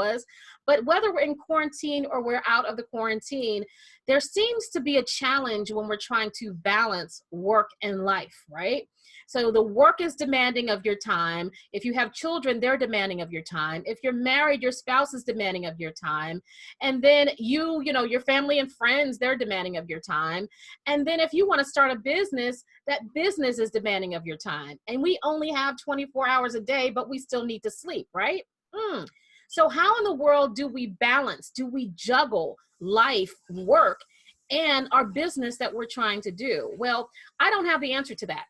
was. But whether we're in quarantine or we're out of the quarantine, there seems to be a challenge when we're trying to balance work and life, right? So the work is demanding of your time. If you have children, they're demanding of your time. If you're married, your spouse is demanding of your time. And then your family and friends, they're demanding of your time. And then if you want to start a business, that business is demanding of your time. And we only have 24 hours a day, but we still need to sleep, right? So how in the world do we balance, do we juggle life, work, and our business that we're trying to do? Well, I don't have the answer to that.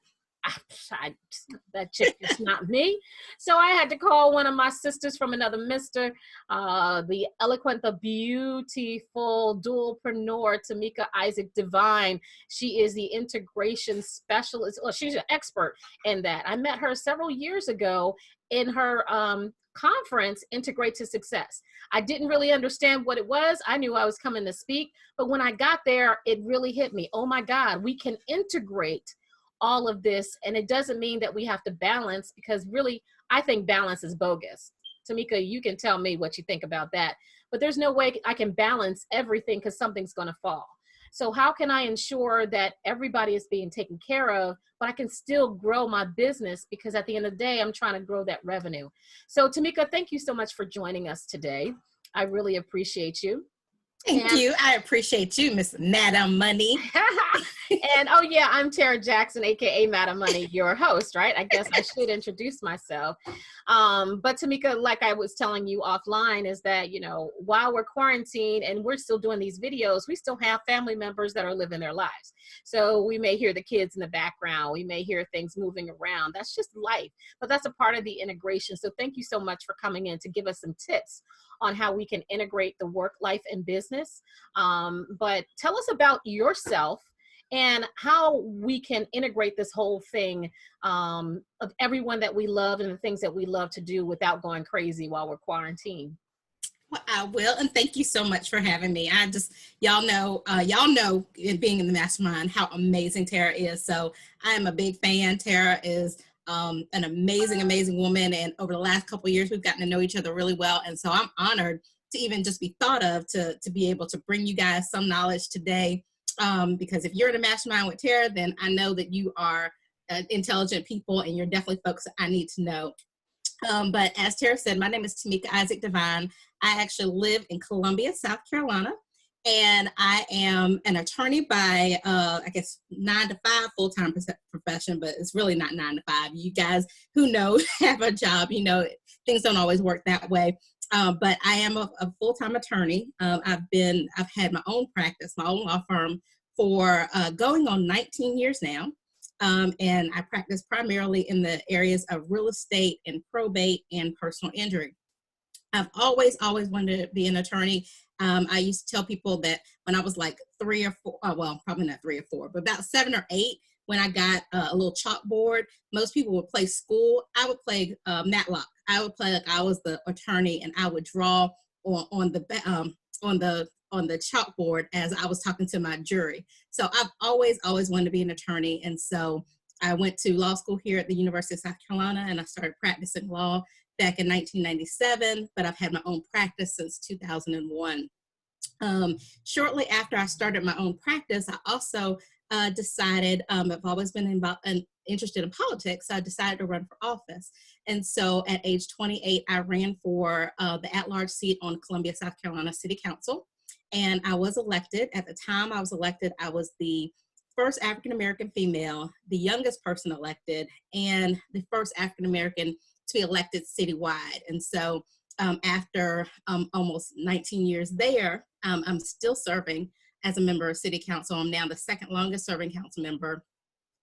That chick is not me. So I had to call one of my sisters from another mister, the eloquent, the beautiful dualpreneur, Tameika Isaac Devine. She is the integration specialist. Well, she's an expert in that. I met her several years ago in her conference, Integrate to Success. I didn't really understand what it was. I knew I was coming to speak, but when I got there, it really hit me. Oh my God, we can integrate all of this. And it doesn't mean that we have to balance, because really, I think balance is bogus. Tameika, you can tell me what you think about that, but there's no way I can balance everything because something's going to fall. So how can I ensure that everybody is being taken care of, but I can still grow my business? Because at the end of the day, I'm trying to grow that revenue. So Tameika, thank you so much for joining us today. I really appreciate you. Thank you. I appreciate you, Miss Madam Money. And oh yeah, I'm Tara Jackson, aka Madam Money, your host, right? I guess I should introduce myself. But Tameika, like I was telling you offline, is that, while we're quarantined and we're still doing these videos, we still have family members that are living their lives. So we may hear the kids in the background, we may hear things moving around. That's just life, but that's a part of the integration. So thank you so much for coming in to give us some tips on how we can integrate the work life and business. But tell us about yourself and how we can integrate this whole thing of everyone that we love and the things that we love to do without going crazy while we're quarantined. Well, I will, and thank you so much for having me. Y'all know, in being in the mastermind, how amazing Tara is. So I am a big fan. Tara is an amazing, amazing woman. And over the last couple of years, we've gotten to know each other really well. And so I'm honored to even just be thought of to be able to bring you guys some knowledge today. Because if you're in a mastermind with Tara, then I know that you are intelligent people and you're definitely folks that I need to know. But as Tara said, my name is Tameika Isaac Devine. I actually live in Columbia, South Carolina. And I am an attorney by, 9 to 5 full-time profession, but it's really not 9 to 5. You guys who know have a job, things don't always work that way. But I am a full-time attorney. I've had my own practice, my own law firm for going on 19 years now. And I practice primarily in the areas of real estate and probate and personal injury. I've always wanted to be an attorney. I used to tell people that when I was like 3 or 4, well, probably not 3 or 4, but about 7 or 8, when I got a little chalkboard, most people would play school. I would play Matlock. I would play like I was the attorney, and I would draw on the chalkboard as I was talking to my jury. So I've always wanted to be an attorney, and so I went to law school here at the University of South Carolina, and I started practicing law back in 1997, but I've had my own practice since 2001. Shortly after I started my own practice, I also decided, I've always been interested in politics, so I decided to run for office. And so at age 28, I ran for the at-large seat on Columbia, South Carolina City Council, and I was elected. At the time I was elected, I was the first African-American female, the youngest person elected, and the first African-American to be elected citywide. And so after almost 19 years there, I'm still serving as a member of City Council. I'm now the second longest serving council member.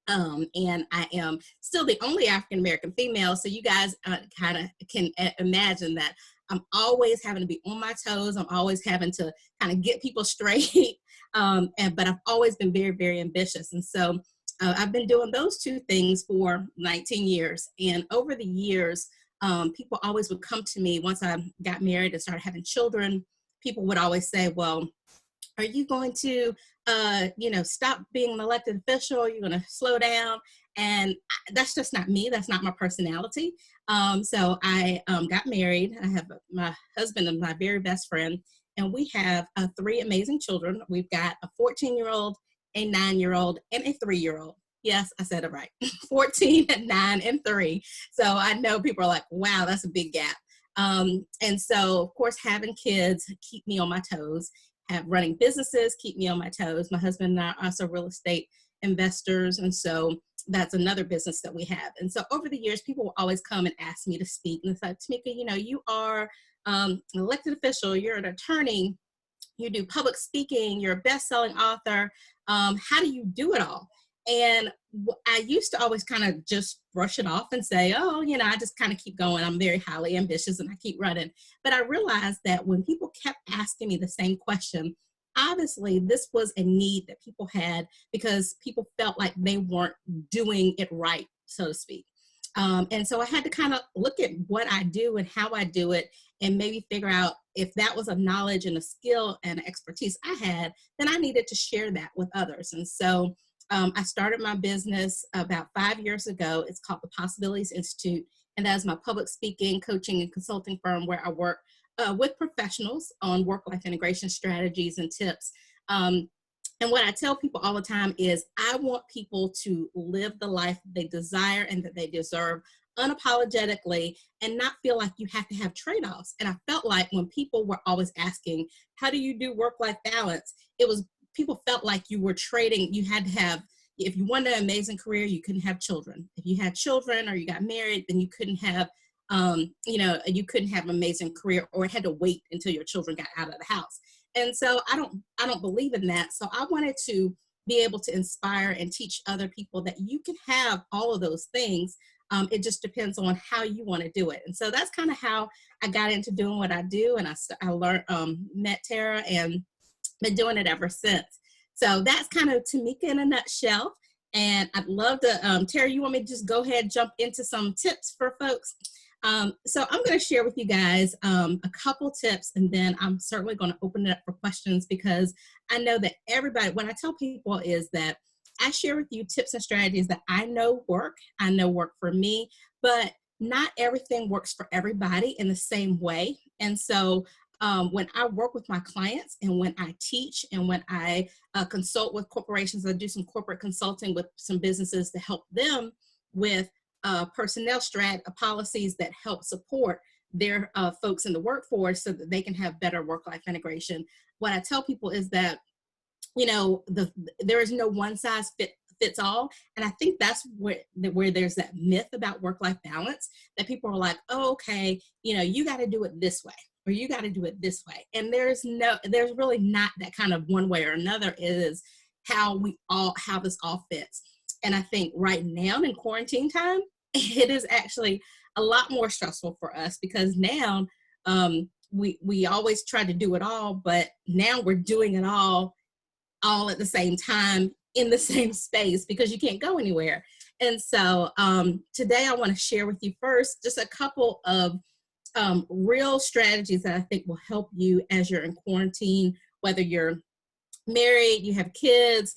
And I am still the only African-American female. So you guys kind of can imagine that I'm always having to be on my toes. I'm always having to kind of get people straight. But I've always been very, very ambitious. And so I've been doing those two things for 19 years. And over the years, people always would come to me once I got married and started having children. People would always say, well, are you going to, stop being an elected official? You're going to slow down? And that's just not me. That's not my personality. So I got married. I have my husband and my very best friend, and we have three amazing children. We've got a 14-year-old, a 9-year-old, and a 3-year-old. Yes, I said it right. 14, 9, and 3. So I know people are like, wow, that's a big gap. And so, of course, having kids keep me on my toes. Running businesses keep me on my toes. My husband and I are also real estate investors, and so that's another business that we have. And so over the years, people will always come and ask me to speak. And it's like, Tameika, you are an elected official, you're an attorney, you do public speaking, you're a best-selling author. How do you do it all? And I used to always kind of just brush it off and say, oh, I just kind of keep going. I'm very highly ambitious and I keep running. But I realized that when people kept asking me the same question, obviously this was a need that people had because people felt like they weren't doing it right, so to speak. And so I had to kind of look at what I do and how I do it and maybe figure out if that was a knowledge and a skill and expertise I had, then I needed to share that with others. And so I started my business about 5 years ago. It's called the Possibilities Institute. And that is my public speaking, coaching, and consulting firm where I work with professionals on work-life integration strategies and tips. And what I tell people all the time is I want people to live the life they desire and that they deserve unapologetically and not feel like you have to have trade-offs. And I felt like when people were always asking, how do you do work-life balance? It was people felt like you were trading. You had to have, if you wanted an amazing career, you couldn't have children. If you had children or you got married, then you couldn't have, you couldn't have an amazing career, or it had to wait until your children got out of the house. And so I don't believe in that. So I wanted to be able to inspire and teach other people that you can have all of those things. It just depends on how you want to do it. And so that's kind of how I got into doing what I do. And I learned, met Tara and been doing it ever since. So that's kind of Tameika in a nutshell. And I'd love to, Tara, you want me to just go ahead and jump into some tips for folks? So I'm going to share with you guys a couple tips, and then I'm certainly going to open it up for questions because I know that everybody, what I tell people is that I share with you tips and strategies that I know work for me, but not everything works for everybody in the same way. And so when I work with my clients and when I teach and when I consult with corporations, I do some corporate consulting with some businesses to help them with personnel policies that help support their folks in the workforce so that they can have better work-life integration. What I tell people is that, there is no one size fits all. And I think that's where there's that myth about work-life balance that people are like, oh, okay, you got to do it this way, or you got to do it this way. And there's really not that kind of one way or another. It is how this all fits. And I think right now in quarantine time, it is actually a lot more stressful for us because now we always try to do it all, but now we're doing it all at the same time in the same space because you can't go anywhere. And so today I want to share with you first just a couple of real strategies that I think will help you as you're in quarantine, whether you're married, you have kids,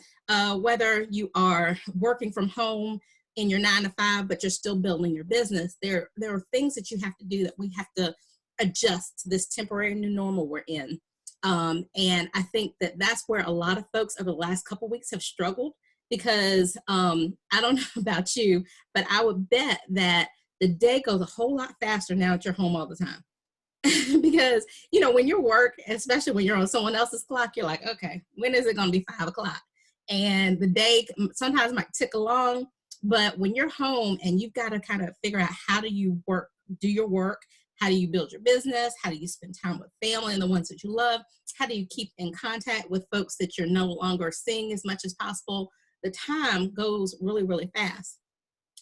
whether you are working from home in your 9 to 5, but you're still building your business. There are things that you have to do that we have to adjust to this temporary new normal we're in. And I think that that's where a lot of folks over the last couple of weeks have struggled because I don't know about you, but I would bet that the day goes a whole lot faster now that you're home all the time. Because, when you work, especially when you're on someone else's clock, you're like, okay, when is it going to be 5 o'clock? And the day sometimes might tick along, but when you're home and you've got to kind of figure out how do you do your work, how do you build your business, how do you spend time with family and the ones that you love, how do you keep in contact with folks that you're no longer seeing as much as possible, the time goes really, really fast.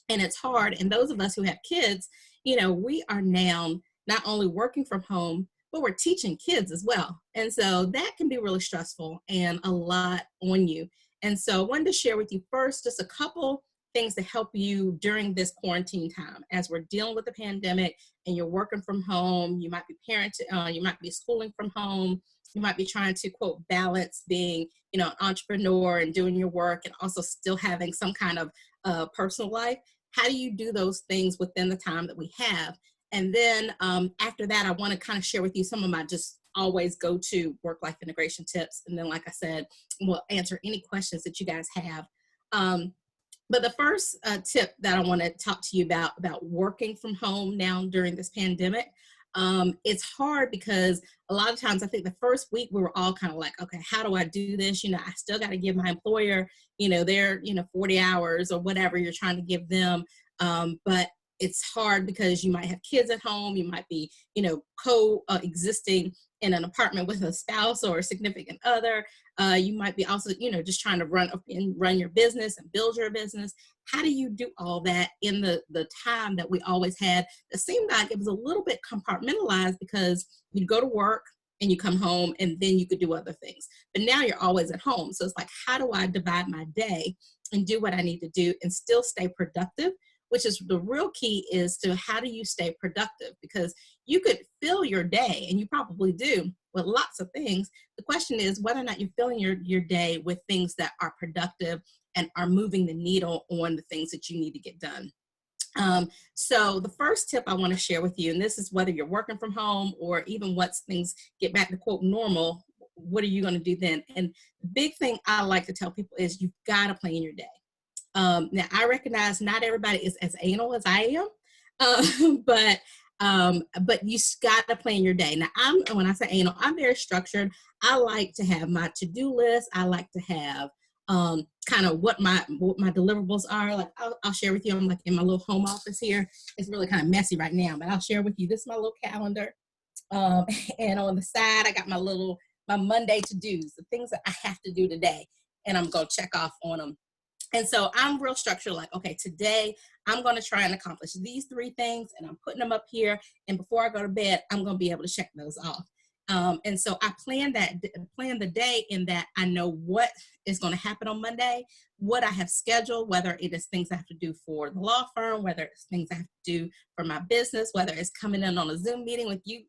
And it's hard. And those of us who have kids, we are now not only working from home, but we're teaching kids as well. And so that can be really stressful and a lot on you. And so I wanted to share with you first just a couple things to help you during this quarantine time as we're dealing with the pandemic and you're working from home. You might be you might be schooling from home. You might be trying to, quote, balance being, an entrepreneur and doing your work and also still having some kind of personal life. How do you do those things within the time that we have? And then after that, I want to kind of share with you some of my just always go-to work-life integration tips. And then, like I said, we'll answer any questions that you guys have. But the first tip that I want to talk to you about working from home now during this pandemic, it's hard because a lot of times I think the first week we were all kind of like, okay, how do I do this? I still got to give my employer, their, 40 hours or whatever you're trying to give them. But it's hard because you might have kids at home. You might be, co-existing in an apartment with a spouse or a significant other. You might be also, just trying to run your business and build your business. How do you do all that in the time that we always had? It seemed like it was a little bit compartmentalized because you go to work and you come home and then you could do other things. But now you're always at home. So it's like, how do I divide my day and do what I need to do and still stay productive? Which is the real key is to how do you stay productive? Because you could fill your day, and you probably do, with lots of things. The question is whether or not you're filling your day with things that are productive and are moving the needle on the things that you need to get done. So the first tip I want to share with you, and this is whether you're working from home or even once things get back to, quote, normal, what are you going to do then? And the big thing I like to tell people is you've got to plan your day. Now I recognize not everybody is as anal as I am, but you got to plan your day. Now when I say anal, I'm very structured. I like to have my to-do list. I like to have kind of what my deliverables are. Like I'll share with you. I'm like in my little home office here. It's really kind of messy right now, but I'll share with you. This is my little calendar, and on the side I got my Monday to-dos, the things that I have to do today, and I'm gonna check off on them. And so I'm real structured, like, okay, today I'm going to try and accomplish these 3 things and I'm putting them up here. And before I go to bed, I'm going to be able to check those off. And so I plan the day in that I know what is going to happen on Monday, what I have scheduled, whether it is things I have to do for the law firm, whether it's things I have to do for my business, whether it's coming in on a Zoom meeting with you,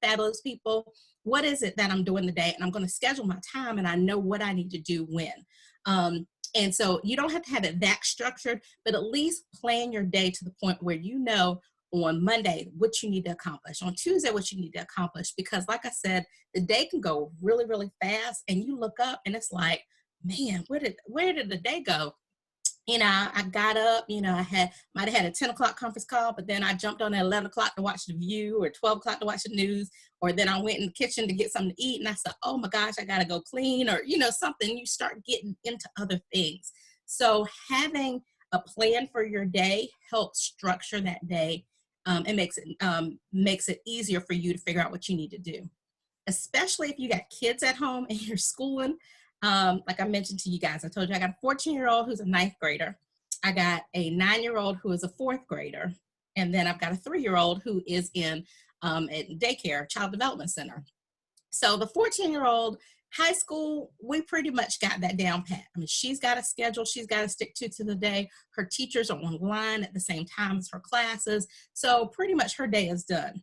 fabulous people. What is it that I'm doing the day? And I'm going to schedule my time and I know what I need to do when. And so you don't have to have it that structured, but at least plan your day to the point where you know on Monday what you need to accomplish, on Tuesday what you need to accomplish. Because like I said, the day can go really, really fast and you look up and it's like, man, where did the day go? I got up, I might have had a 10 o'clock conference call, but then I jumped on at 11 o'clock to watch The View or 12 o'clock to watch the news, or then I went in the kitchen to get something to eat and I said, oh my gosh, I got to go clean, or, something. You start getting into other things. So having a plan for your day helps structure that day and makes it easier for you to figure out what you need to do, especially if you got kids at home and you're schooling. Like I mentioned to you guys, I told you I got a 14-year-old who's a 9th grader. I got a 9-year-old who is a 4th grader. And then I've got a 3-year-old who is in at daycare, child development center. So the 14-year-old, high school, we pretty much got that down pat. I mean, she's got a schedule she's got to stick to the day. Her teachers are online at the same time as her classes. So pretty much her day is done.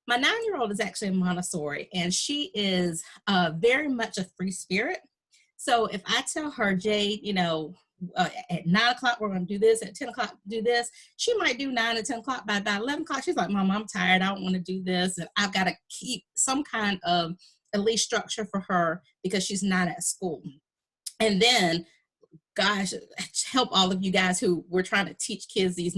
My 9-year-old is actually in Montessori, and she is very much a free spirit. So if I tell her, Jade, at 9 o'clock, we're going to do this, at 10 o'clock, do this, she might do 9 or 10 o'clock. By 11 o'clock, she's like, Mom, I'm tired. I don't want to do this. And I've got to keep some kind of at least structure for her because she's not at school. And then, gosh, help all of you guys who were trying to teach kids this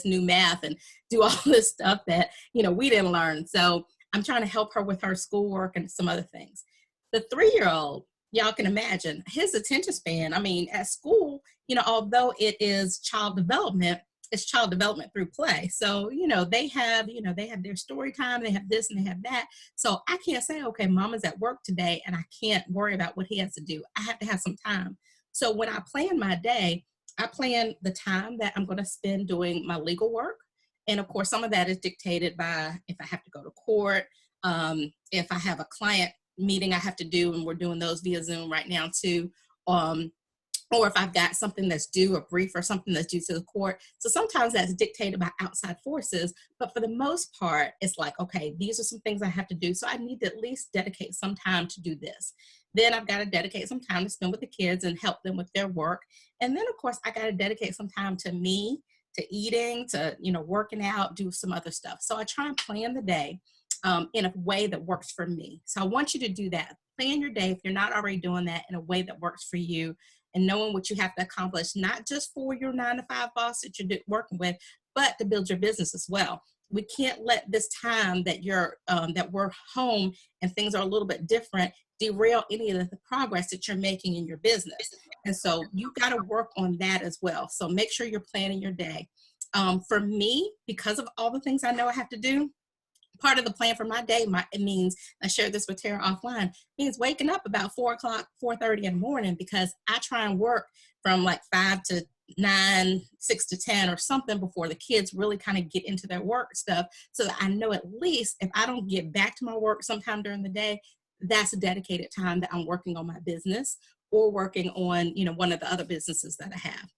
new math and do all this stuff that, we didn't learn. So I'm trying to help her with her schoolwork and some other things. The 3-year-old, y'all can imagine his attention span. I mean, at school, although it is child development, it's child development through play. So, they have their story time, they have this and they have that. So I can't say, okay, Mama's at work today and I can't worry about what he has to do. I have to have some time. So when I plan my day, I plan the time that I'm going to spend doing my legal work. And of course, some of that is dictated by if I have to go to court, if I have a client meeting I have to do, and we're doing those via Zoom right now too. or if I've got something that's due, a brief or something that's due to the court. So sometimes that's dictated by outside forces, but for the most part, it's like, okay, these are some things I have to do. So I need to at least dedicate some time to do this. Then I've got to dedicate some time to spend with the kids and help them with their work. And then of course, I got to dedicate some time to me, to eating, to, working out, do some other stuff. So I try and plan the day in a way that works for me. So I want you to do that. Plan your day if you're not already doing that in a way that works for you, and knowing what you have to accomplish, not just for your 9-to-5 boss that you're working with, but to build your business as well. We can't let this time that that we're home and things are a little bit different derail any of the progress that you're making in your business. And so you got to work on that as well. So make sure you're planning your day. For me, because of all the things I know I have to do, part of the plan for my day, it means, I shared this with Tara offline, means waking up about 4:30 in the morning, because I try and work from like 5 to 9, 6 to 10 or something before the kids really kind of get into their work stuff, so that I know at least if I don't get back to my work sometime during the day, that's a dedicated time that I'm working on my business or working on, one of the other businesses that I have.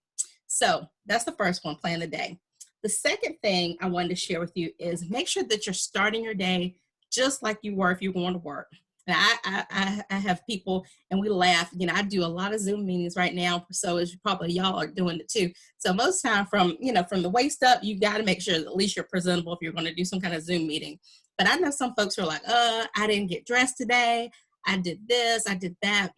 So that's the first one, plan the day. The second thing I wanted to share with you is make sure that you're starting your day just like you were if you're going to work. And I have people, and we laugh. I do a lot of Zoom meetings right now, so as probably y'all are doing it too. So most time from the waist up, you got to make sure that at least you're presentable if you're going to do some kind of Zoom meeting. But I know some folks are like, I didn't get dressed today. I did this, I did that.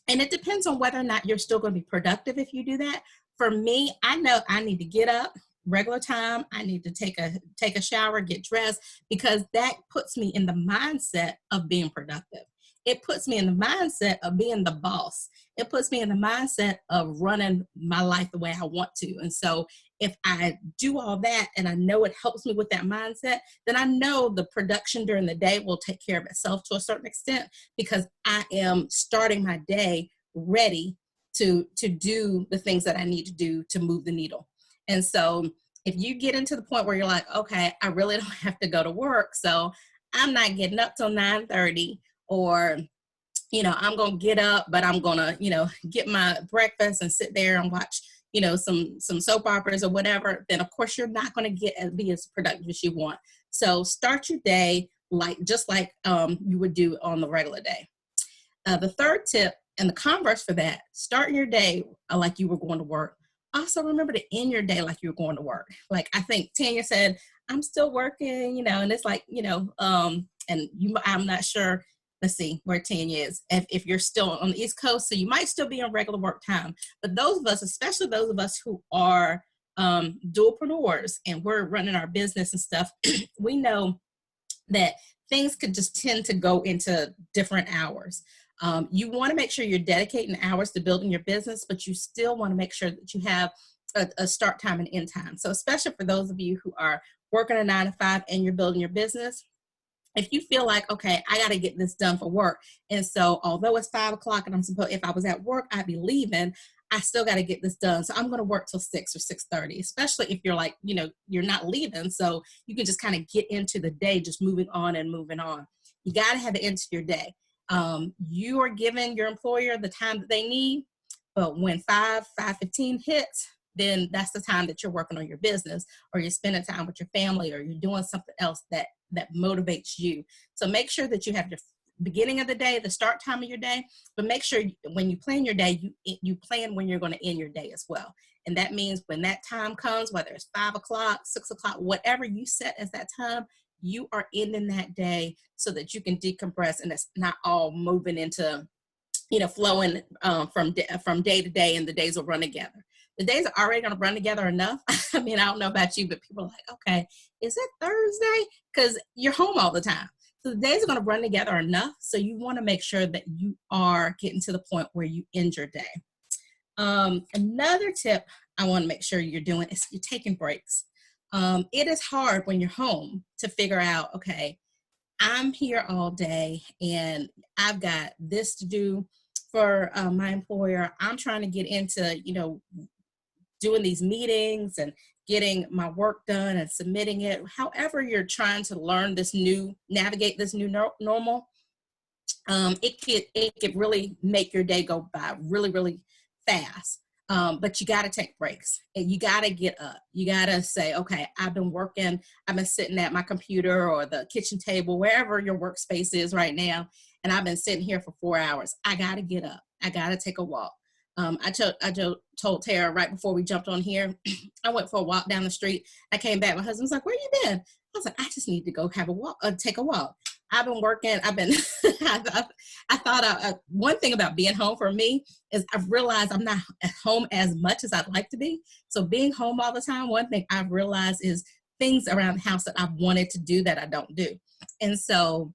And it depends on whether or not you're still going to be productive if you do that. For me, I know I need to get up regular time. I need to take a shower, get dressed, because that puts me in the mindset of being productive. It puts me in the mindset of being the boss. It puts me in the mindset of running my life the way I want to. And so if I do all that and I know it helps me with that mindset, then I know the production during the day will take care of itself to a certain extent, because I am starting my day ready to do the things that I need to do to move the needle. And so if you get into the point where you're like, okay, I really don't have to go to work, so I'm not getting up till 9:30, or, I'm going to get up, but I'm going to, get my breakfast and sit there and watch, some soap operas or whatever, then of course you're not going to be as productive as you want. So start your day just like you would do on the regular day. The third tip, and the converse for that, start your day like you were going to work. Also remember to end your day like you're going to work. Like I think Tanya said, I'm still working, and it's like, I'm not sure, let's see where Tanya is, if you're still on the East Coast, so you might still be on regular work time. But those of us, especially those of us who are dualpreneurs and we're running our business and stuff, we know that things could just tend to go into different hours. You want to make sure you're dedicating hours to building your business, but you still want to make sure that you have a start time and end time. So especially for those of you who are working a 9-to-5 and you're building your business, if you feel like, okay, I got to get this done for work. And so although it's 5 o'clock and if I was at work, I'd be leaving, I still got to get this done. So I'm going to work till 6 or 6:30, especially if you're like, you're not leaving. So you can just kind of get into the day, just moving on and moving on. You got to have an end to your day. You are giving your employer the time that they need, but when 5:15 hits, then that's the time that you're working on your business, or you're spending time with your family, or you're doing something else that motivates you. So make sure that you have your beginning of the day, the start time of your day, but make sure when you plan your day, you plan when you're going to end your day as well. And that means when that time comes, whether it's 5 o'clock, 6 o'clock, whatever you set as that time, you are ending that day so that you can decompress, and it's not all moving into, flowing from day to day, and the days will run together. The days are already going to run together enough. I mean, I don't know about you, but people are like, okay, is it Thursday? Because you're home all the time. So the days are going to run together enough. So you want to make sure that you are getting to the point where you end your day. Another tip I want to make sure you're doing is you're taking breaks. It is hard when you're home to figure out, okay, I'm here all day and I've got this to do for my employer. I'm trying to get into, doing these meetings and getting my work done and submitting it. However, you're trying to navigate this new normal. It could really make your day go by really, really fast. But you got to take breaks and you got to get up. You got to say, okay, I've been sitting at my computer or the kitchen table, wherever your workspace is right now. And I've been sitting here for 4 hours. I got to get up. I got to take a walk. I told Tara right before we jumped on here, I went for a walk down the street. I came back. My husband's like, where you been? I was like, I just need to go have a walk, take a walk. I've been working. I thought one thing about being home for me is I've realized I'm not at home as much as I'd like to be. So being home all the time, one thing I've realized is things around the house that I've wanted to do that I don't do. And so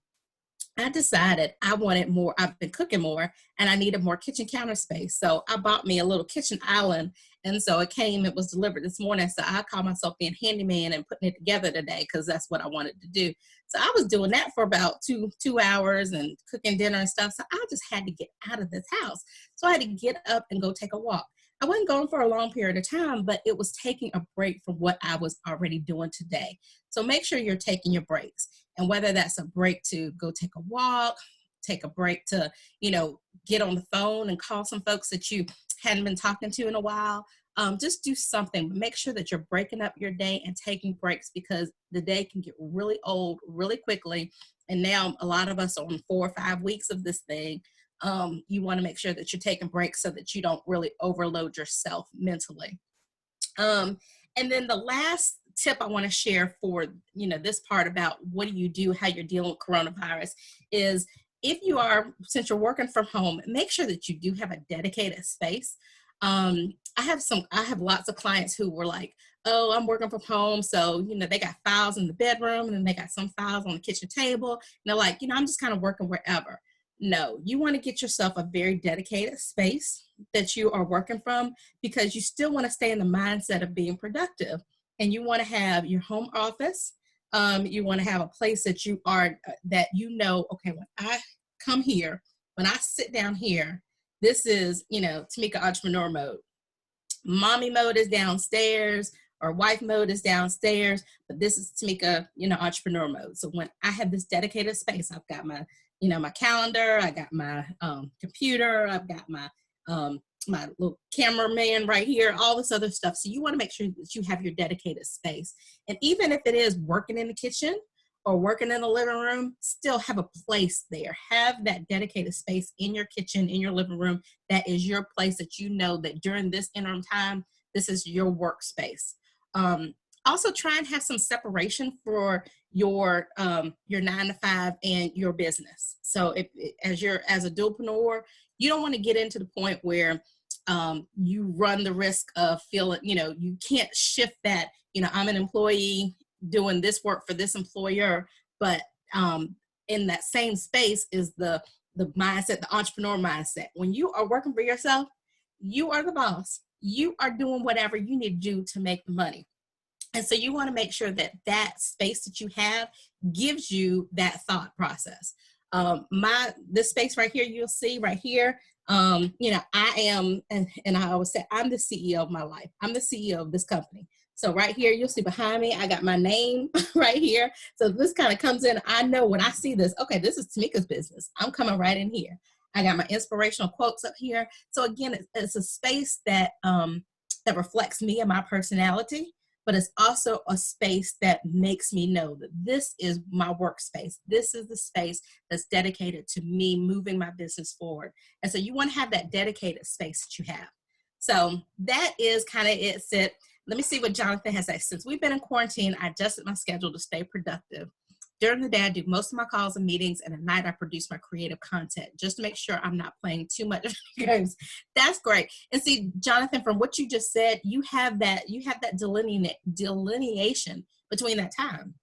I decided I wanted more. I've been cooking more and I needed more kitchen counter space. So I bought me a little kitchen island. And so it was delivered this morning. So I call myself being handyman and putting it together today because that's what I wanted to do. So I was doing that for about two hours and cooking dinner and stuff. So I just had to get out of this house. So I had to get up and go take a walk. I wasn't going for a long period of time, but it was taking a break from what I was already doing today. So make sure you're taking your breaks. And whether that's a break to go take a walk, take a break to, get on the phone and call some folks that you hadn't been talking to in a while, just do something. Make sure that you're breaking up your day and taking breaks because the day can get really old really quickly. And now a lot of us are on 4 or 5 weeks of this thing. You want to make sure that you're taking breaks so that you don't really overload yourself mentally. And then the last tip I want to share for, this part about what do you do, how you're dealing with coronavirus is since you're working from home, make sure that you do have a dedicated space. I have lots of clients who were like, oh, I'm working from home. So, they got files in the bedroom and then they got some files on the kitchen table. And they're like, I'm just kind of working wherever. No, you want to get yourself a very dedicated space that you are working from because you still want to stay in the mindset of being productive. And you want to have your home office. You want to have a place that okay, when I come here, when I sit down here, this is, Tameika entrepreneur mode. Mommy mode is downstairs or wife mode is downstairs, but this is Tameika, entrepreneur mode. So when I have this dedicated space, I've got my, my calendar, I got my computer, I've got my little cameraman right here, all this other stuff. So you want to make sure that you have your dedicated space. And even if it is working in the kitchen or working in the living room, still have a place there. Have that dedicated space in your kitchen, in your living room. That is your place that that during this interim time, this is your workspace. Also try and have some separation for your 9 to 5 and your business. So as a dualpreneur, you don't want to get into the point where you run the risk of feeling, you can't shift that, I'm an employee doing this work for this employer, but in that same space is the mindset, the entrepreneur mindset. When you are working for yourself, you are the boss. You are doing whatever you need to do to make the money. And so you want to make sure that that space that you have gives you that thought process. This space right here, you'll see right here, I am, and I always say, I'm the CEO of my life. I'm the CEO of this company. So right here, you'll see behind me, I got my name right here. So this kind of comes in. I know when I see this, okay, this is Tameika's business. I'm coming right in here. I got my inspirational quotes up here. So again, it's a space that reflects me and my personality, but it's also a space that makes me know that this is my workspace. This is the space that's dedicated to me moving my business forward. And so you want to have that dedicated space that you have. So that is kind of it. Let me see what Jonathan has said. Since we've been in quarantine, I adjusted my schedule to stay productive. During the day, I do most of my calls and meetings, and at night, I produce my creative content just to make sure I'm not playing too much games. That's great. And see, Jonathan, from what you just said, you have that delineation between that time.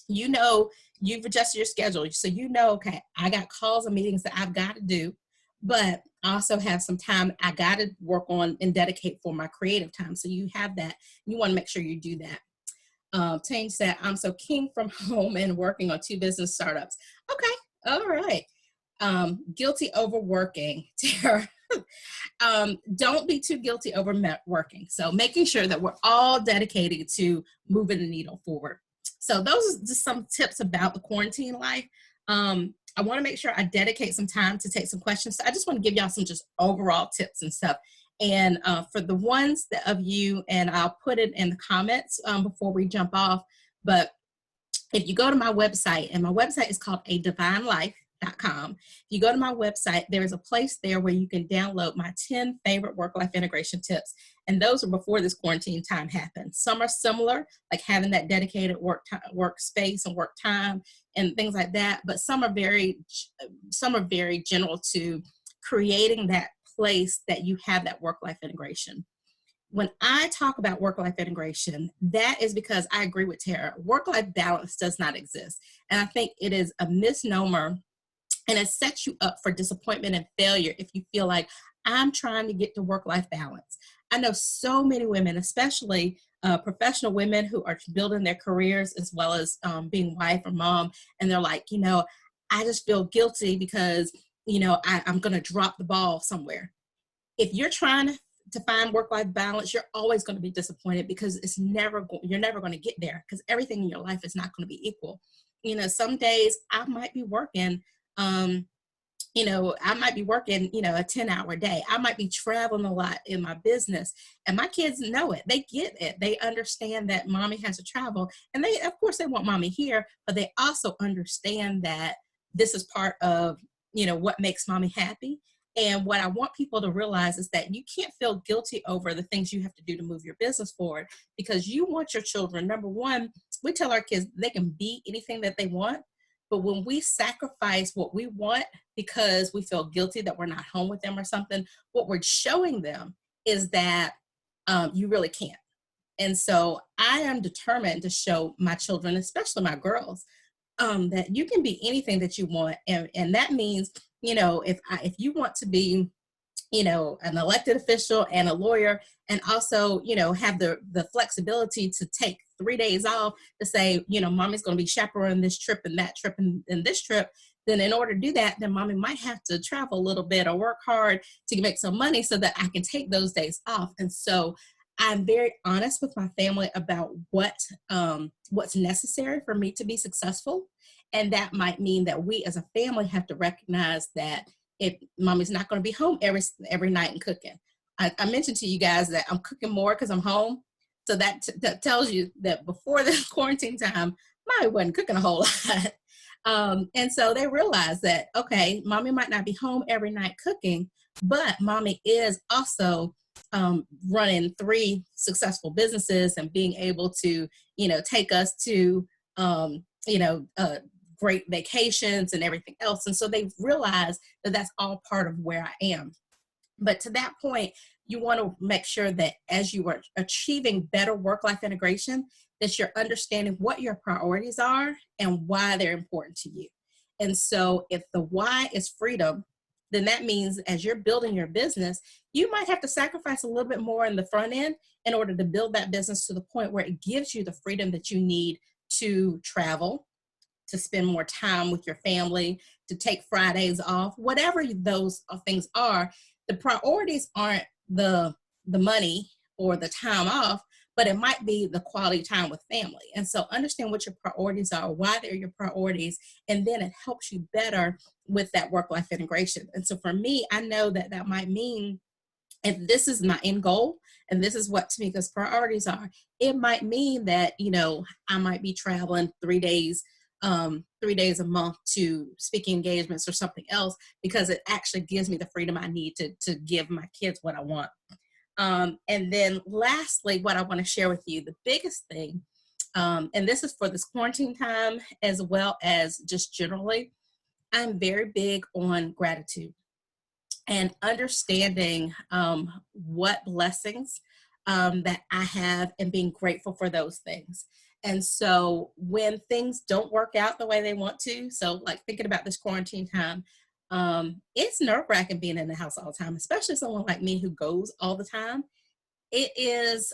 You've adjusted your schedule. So okay, I got calls and meetings that I've got to do, but I also have some time I got to work on and dedicate for my creative time. So you have that. You want to make sure you do that. Tane said, I'm so keen from home and working on 2 business startups. Okay. All right. Guilty overworking. Tara. Don't be too guilty over working. So making sure that we're all dedicated to moving the needle forward. So those are just some tips about the quarantine life. I want to make sure I dedicate some time to take some questions. So I just want to give y'all some just overall tips and stuff. And for the ones of you, and I'll put it in the comments before we jump off, but if you go to my website, and my website is called adivinelife.com. If you go to my website, there is a place there where you can download my 10 favorite work-life integration tips. And those are before this quarantine time happened. Some are similar, like having that dedicated work space and work time and things like that. But some are very general to creating that place that you have that work-life integration. When I talk about work-life integration, that is because I agree with Tara. Work-life balance does not exist. And I think it is a misnomer, and it sets you up for disappointment and failure if you feel like I'm trying to get to work-life balance. I know so many women, especially professional women who are building their careers as well as being wife or mom, and they're like, I just feel guilty because, I'm going to drop the ball somewhere. If you're trying to find work-life balance, you're always going to be disappointed because you're never going to get there, because everything in your life is not going to be equal. Some days I might be working, a 10-hour day. I might be traveling a lot in my business, and my kids know it. They get it. They understand that mommy has to travel, and of course they want mommy here, but they also understand that this is part of, what makes mommy happy. And what I want people to realize is that you can't feel guilty over the things you have to do to move your business forward, because you want your children. Number one, we tell our kids they can be anything that they want. But when we sacrifice what we want because we feel guilty that we're not home with them or something, what we're showing them is that you really can't. And so I am determined to show my children, especially my girls, that you can be anything that you want. And that means, if you want to be, an elected official and a lawyer, and also, have the flexibility to take 3 days off to say, mommy's going to be chaperoning this trip and that trip and this trip, then in order to do that, then mommy might have to travel a little bit or work hard to make some money so that I can take those days off. And so I'm very honest with my family about what's necessary for me to be successful. And that might mean that we as a family have to recognize that if mommy's not going to be home every night and cooking. I mentioned to you guys that I'm cooking more because I'm home. So that tells you that before the quarantine time, mommy wasn't cooking a whole lot. And so they realized that, okay, mommy might not be home every night cooking, but mommy is also running 3 successful businesses and being able to, take us to, great vacations and everything else. And so they've realized that that's all part of where I am. But to that point, you want to make sure that as you are achieving better work-life integration, that you're understanding what your priorities are and why they're important to you. And so if the why is freedom, then that means as you're building your business, you might have to sacrifice a little bit more in the front end in order to build that business to the point where it gives you the freedom that you need to travel, to spend more time with your family, to take Fridays off, whatever those things are. The priorities aren't the money or the time off, but it might be the quality time with family. And so understand what your priorities are, why they're your priorities, and then it helps you better with that work-life integration. And so for me, I know that that might mean, if this is my end goal, and this is what Tameika's priorities are, it might mean that, I might be traveling 3 days, 3 days a month to speaking engagements or something else, because it actually gives me the freedom I need to give my kids what I want. And then lastly, what I want to share with you, the biggest thing, and this is for this quarantine time as well as just generally, I'm very big on gratitude and understanding what blessings that I have and being grateful for those things. And so when things don't work out the way they want to, so like thinking about this quarantine time, it's nerve-wracking being in the house all the time, especially someone like me who goes all the time. It is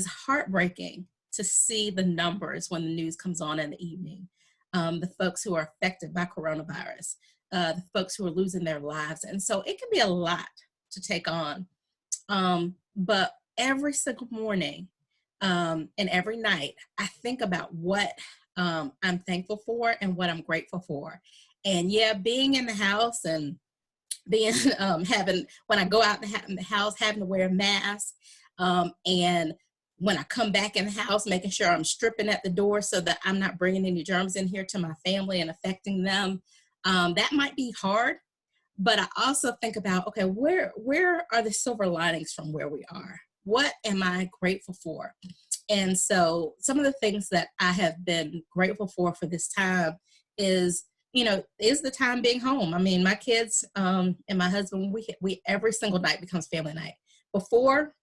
heartbreaking to see the numbers when the news comes on in the evening. The folks who are affected by coronavirus, the folks who are losing their lives. And so it can be a lot to take on. But every single morning and every night, I think about what I'm thankful for and what I'm grateful for. And yeah, being in the house and being having when I go out the house having to wear a mask, and when I come back in the house making sure I'm stripping at the door so that I'm not bringing any germs in here to my family and affecting them. That might be hard, but I also think about, okay, where are the silver linings from where we are? What am I grateful for? And so some of the things that I have been grateful for this time is, is the time being home. I mean, my kids and my husband, we every single night becomes family night. Before,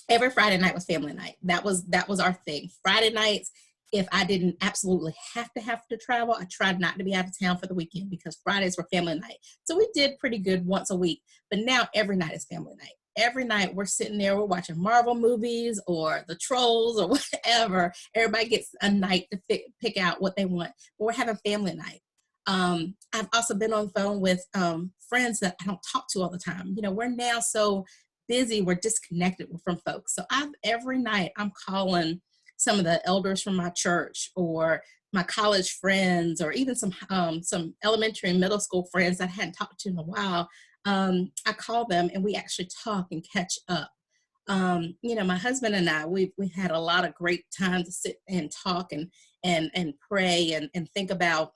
every Friday night was family night. That was our thing. Friday nights, if I didn't absolutely have to travel, I tried not to be out of town for the weekend because Fridays were family night. So we did pretty good once a week, but now every night is family night. Every night we're sitting there, we're watching Marvel movies or the Trolls or whatever. Everybody gets a night to pick out what they want, but we're having family night. I've also been on the phone with friends that I don't talk to all the time. We're now so busy, we're disconnected from folks. So every night I'm calling some of the elders from my church or my college friends, or even some elementary and middle school friends that I hadn't talked to in a while. I call them and we actually talk and catch up. My husband and I, we've had a lot of great time to sit and talk and pray and think about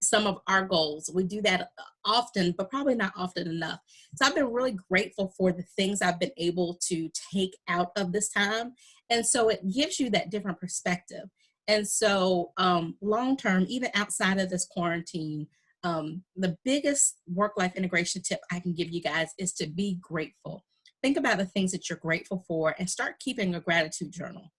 some of our goals. We do that often, but probably not often enough. So I've been really grateful for the things I've been able to take out of this time. And so it gives you that different perspective. And so long term, even outside of this quarantine, the biggest work-life integration tip I can give you guys is to be grateful. Think about the things that you're grateful for and start keeping a gratitude journal.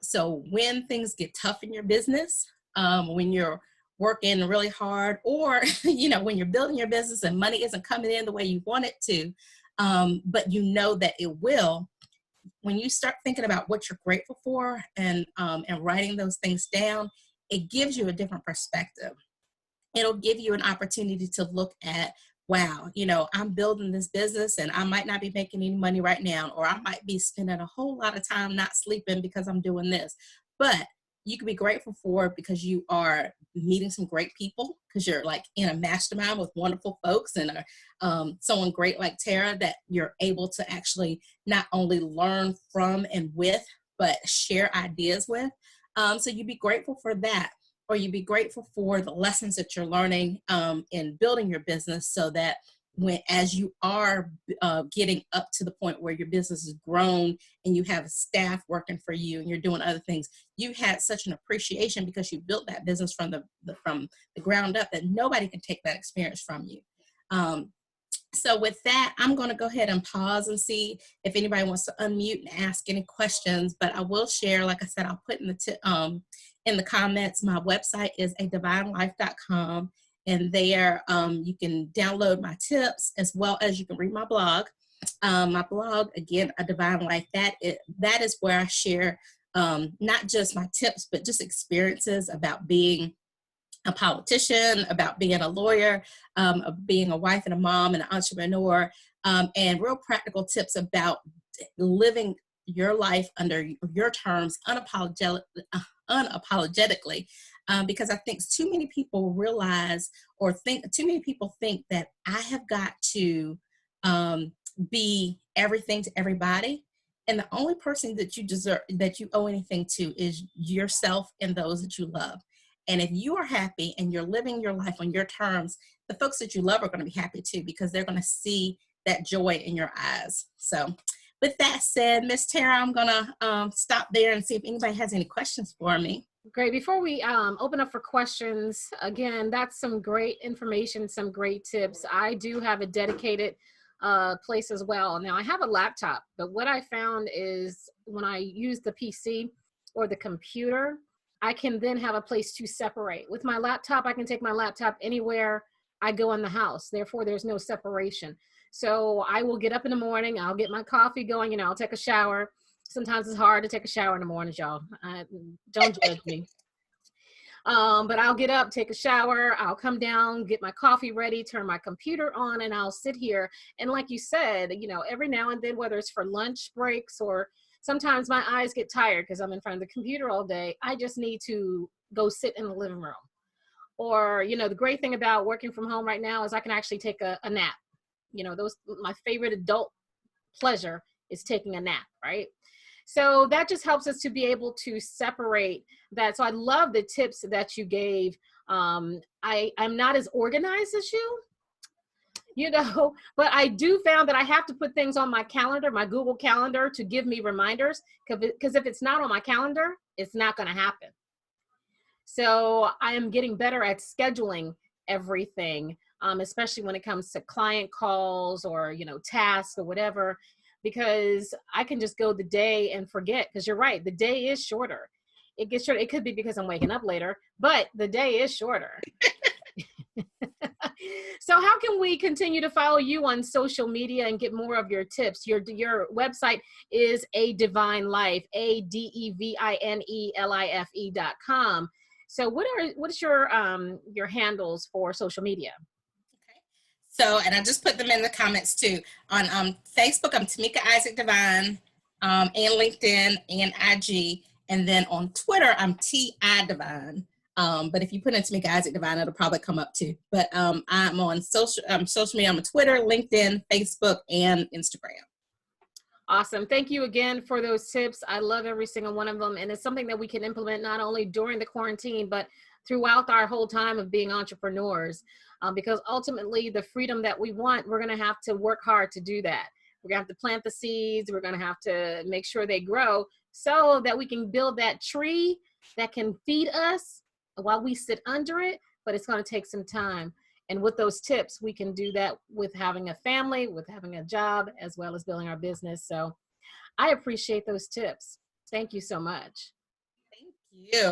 So when things get tough in your business, when you're working really hard, or when you're building your business and money isn't coming in the way you want it to, but that it will, when you start thinking about what you're grateful for and writing those things down, it gives you a different perspective. It'll give you an opportunity to look at, wow, I'm building this business and I might not be making any money right now, or I might be spending a whole lot of time not sleeping because I'm doing this. But you can be grateful for it because you are meeting some great people, because you're like in a mastermind with wonderful folks and someone great like Tara that you're able to actually not only learn from and with, but share ideas with. So you be grateful for that, or you be grateful for the lessons that you're learning in building your business, so that as you are getting up to the point where your business is grown and you have staff working for you and you're doing other things, you had such an appreciation because you built that business from the ground up, that nobody can take that experience from you. So with that, I'm going to go ahead and pause and see if anybody wants to unmute and ask any questions. But I will share, like I said, I'll put in the comments, my website is adivinelife.com. And there you can download my tips, as well as you can read my blog. My blog, again, A Divine Life, that is where I share not just my tips, but just experiences about being a politician, about being a lawyer, of being a wife and a mom and an entrepreneur, and real practical tips about living your life under your terms unapologetically, because I think too many people think that I have got to be everything to everybody. And the only person that you owe anything to is yourself and those that you love. And if you are happy and you're living your life on your terms, the folks that you love are going to be happy too, because they're going to see that joy in your eyes. So with that said, Miss Tara, I'm going to stop there and see if anybody has any questions for me. Great. Before we open up for questions, again, that's some great information, some great tips. I do have a dedicated place as well. Now, I have a laptop, but what I found is when I use the PC or the computer, I can then have a place to separate. With my laptop, I can take my laptop anywhere I go in the house. Therefore, there's no separation. So I will get up in the morning, I'll get my coffee going, I'll take a shower. Sometimes it's hard to take a shower in the mornings, y'all. Don't judge me. But I'll get up, take a shower, I'll come down, get my coffee ready, turn my computer on, and I'll sit here. And like you said, every now and then, whether it's for lunch breaks or sometimes my eyes get tired because I'm in front of the computer all day, I just need to go sit in the living room. Or, the great thing about working from home right now is I can actually take a nap. those, my favorite adult pleasure is taking a nap, right? So that just helps us to be able to separate that. So I love the tips that you gave. I'm not as organized as you, but I do found that I have to put things on my calendar, my Google Calendar, to give me reminders, because if it's not on my calendar, it's not going to happen. So I am getting better at scheduling everything, especially when it comes to client calls or, tasks or whatever, because I can just go the day and forget, because you're right, the day is shorter. It gets shorter. It could be because I'm waking up later, but the day is shorter. So how can we continue to follow you on social media and get more of your tips? Your website is A Devine Life, ADevinelife.com. So what is your handles for social media? Okay. So, and I just put them in the comments too. On Facebook, I'm Tameika Isaac Devine, and LinkedIn and IG. And then on Twitter, I'm T.I. Devine. But if you put in Tameika Isaac Devine, it'll probably come up too. But I'm on social media. I'm on Twitter, LinkedIn, Facebook, and Instagram. Awesome. Thank you again for those tips. I love every single one of them. And it's something that we can implement not only during the quarantine, but throughout our whole time of being entrepreneurs. Because ultimately, the freedom that we want, we're going to have to work hard to do that. We're going to have to plant the seeds. We're going to have to make sure they grow so that we can build that tree that can feed us while we sit under it. But it's going to take some time. And with those tips, we can do that with having a family, with having a job, as well as building our business. So I appreciate those tips. Thank you so much. Thank you.